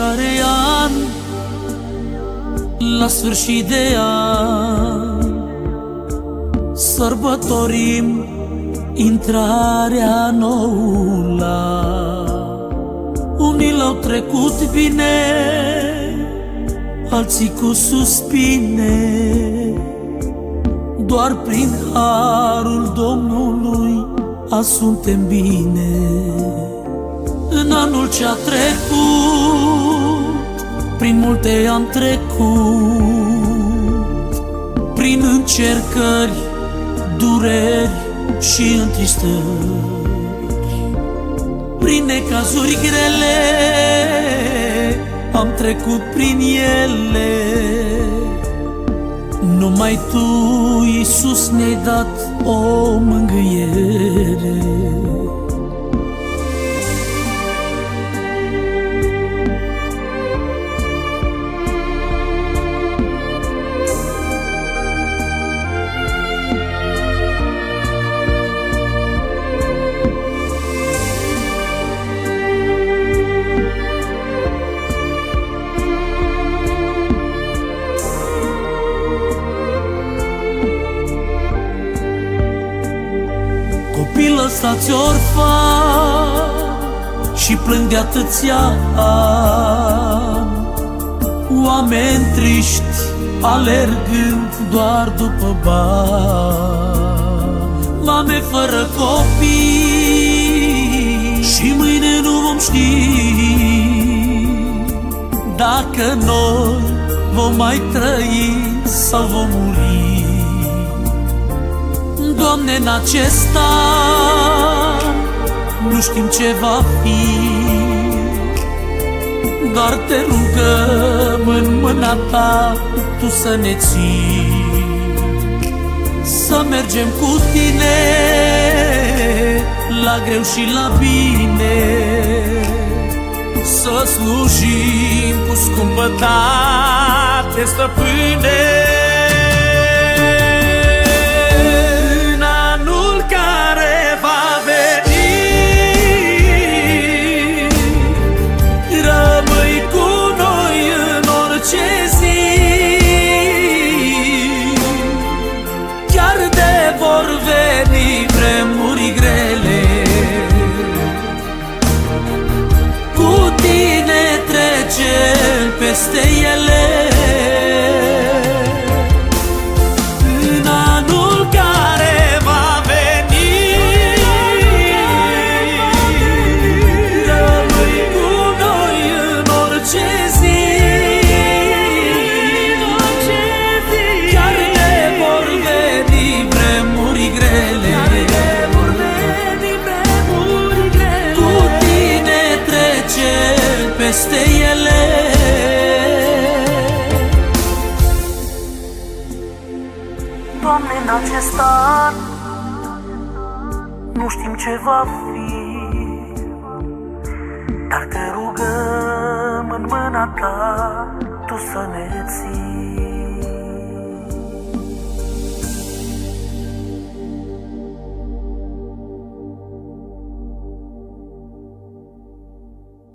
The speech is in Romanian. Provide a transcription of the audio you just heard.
fiecare an, la sfârșit de an, sărbătorim intrarea noului an. Unii l-au trecut bine, alții cu suspine, doar prin harul Domnului azi suntem bine. În anul ce-a trecut, prin multe am trecut, prin încercări, dureri și întristări, prin necazuri grele, am trecut prin ele. Numai Tu, Iisus, ne-ai dat o mângâiere. Copii lăsați orfani și plâng de atâția ani, oameni triști alergând doar după bani, mame fără copii și mâine nu vom ști dacă noi vom mai trăi sau vom muri. Doamne, în acest an nu știm ce va fi, dar Te rugăm în mâna Ta Tu să ne ții, să mergem cu Tine la greu și la bine, să slujim cu scumpătate, Stăpâne. Peste ele, în anul care va veni, rămâi cu noi în orice zi, chiar ne vor veni vremuri grele, cu Tine trecem peste ele. Doamne, în acest an nu știm ce va fi, dar Te rugăm în mâna Ta Tu să ne ții.